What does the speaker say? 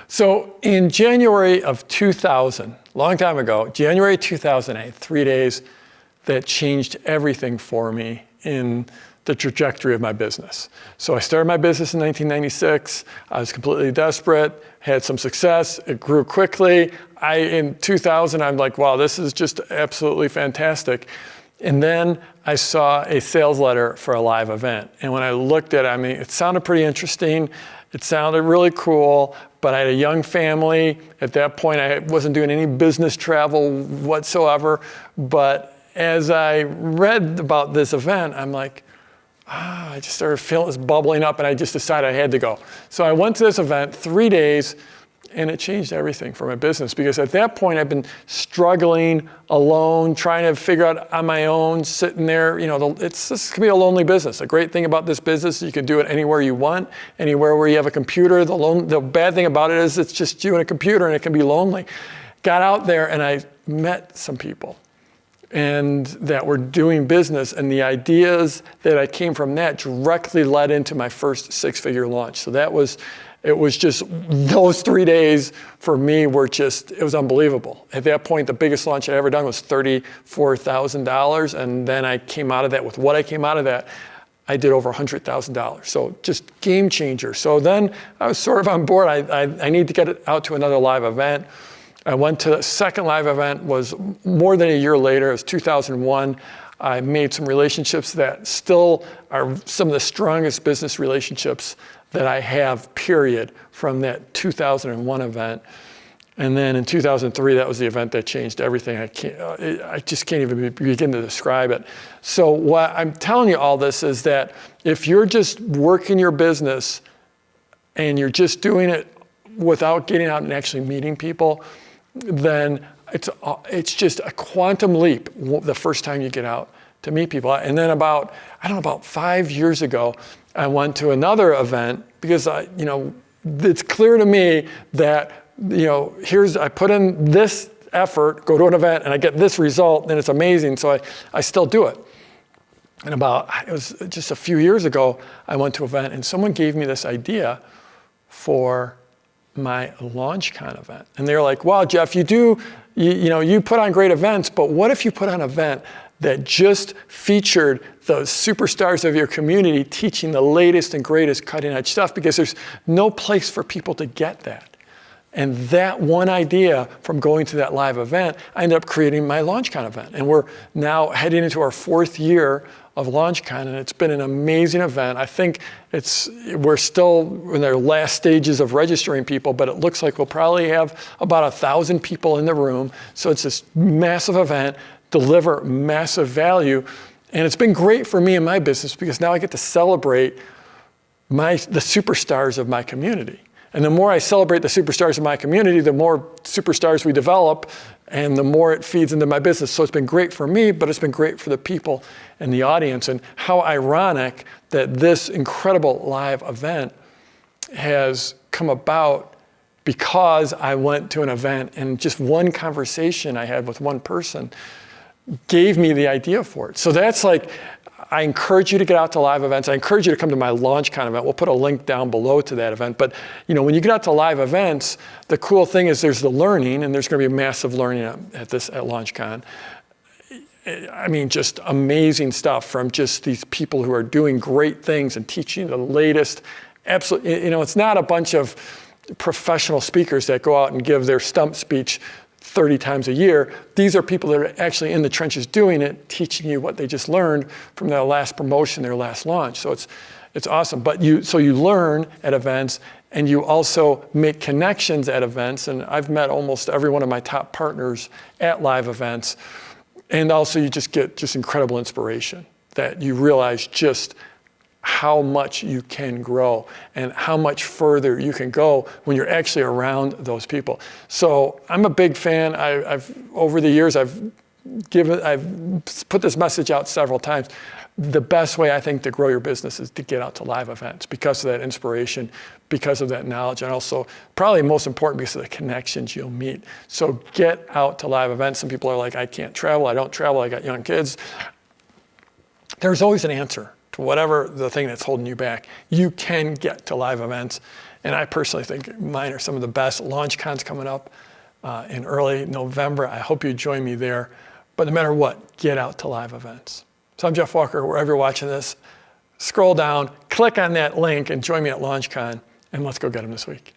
So in January of 2000, long time ago, January 2008, 3 days that changed everything for me in the trajectory of my business. So I started my business in 1996. I was completely desperate, had some success. It grew quickly. In 2000, I'm like, wow, this is just absolutely fantastic. And then I saw a sales letter for a live event. And when I looked at it, I mean, it sounded pretty interesting. It sounded really cool, but I had a young family. At that point, I wasn't doing any business travel whatsoever. But as I read about this event, I'm like, I just started feeling this bubbling up, and I just decided I had to go. So I went to this event, 3 days, and it changed everything for my business, because at that point I've been struggling alone, trying to figure out on my own, sitting there. This can be a lonely business. The great thing about this business is you can do it anywhere you want, anywhere where you have a computer. The bad thing about it is it's just you and a computer, and it can be lonely. Got out there and I met some people and that were doing business, and the ideas that I came from that directly led into my first six-figure launch. So it was just, those 3 days for me were just, it was unbelievable. At that point, the biggest launch I'd ever done was $34,000, and then I came out of that, with what I came out of that, I did over $100,000. So just game changer. So then I was sort of on board. I need to get it out to another live event. I went to the second live event, was more than a year later. It was 2001. I made some relationships that still are some of the strongest business relationships that I have, period, from that 2001 event. And then in 2003, that was the event that changed everything. I just can't even begin to describe it. So what I'm telling you all this is that if you're just working your business and you're just doing it without getting out and actually meeting people, then it's just a quantum leap the first time you get out to meet people. And then about 5 years ago, I went to another event because it's clear to me that, I put in this effort, go to an event, and I get this result, and it's amazing, so I still do it. And it was just a few years ago, I went to an event, and someone gave me this idea for my LaunchCon event. And they're like, wow, Jeff, you put on great events, but what if you put on an event that just featured the superstars of your community teaching the latest and greatest cutting edge stuff, because there's no place for people to get that. And that one idea from going to that live event, I ended up creating my LaunchCon event. And we're now heading into our 4th year of LaunchCon, and it's been an amazing event. I think we're still in their last stages of registering people, but it looks like we'll probably have about 1,000 people in the room. So it's this massive event, deliver massive value. And it's been great for me and my business, because now I get to celebrate the superstars of my community. And the more I celebrate the superstars of my community, the more superstars we develop, and the more it feeds into my business. So it's been great for me, but it's been great for the people in the audience. And how ironic that this incredible live event has come about because I went to an event, and just one conversation I had with one person gave me the idea for it. So that's like, I encourage you to get out to live events. I encourage you to come to my LaunchCon event. We'll put a link down below to that event. But when you get out to live events, the cool thing is there's the learning, and there's going to be a massive learning at LaunchCon. I mean, just amazing stuff from just these people who are doing great things and teaching the latest. Absolutely, it's not a bunch of professional speakers that go out and give their stump speech 30 times a year. These are people that are actually in the trenches doing it, teaching you what they just learned from their last promotion, their last launch. So it's awesome. But you learn at events, and you also make connections at events. And I've met almost every one of my top partners at live events. And also you just get just incredible inspiration, that you realize just how much you can grow and how much further you can go when you're actually around those people. So I'm a big fan. Over the years, I've put this message out several times. The best way, I think, to grow your business is to get out to live events, because of that inspiration, because of that knowledge, and also probably most important, because of the connections you'll meet. So get out to live events. Some people are like, I can't travel, I don't travel, I got young kids. There's always an answer to whatever the thing that's holding you back. You can get to live events. And I personally think mine are some of the best. LaunchCon's coming up in early November. I hope you join me there. But no matter what, get out to live events. So I'm Jeff Walker. Wherever you're watching this, scroll down, click on that link, and join me at LaunchCon, and let's go get them this week.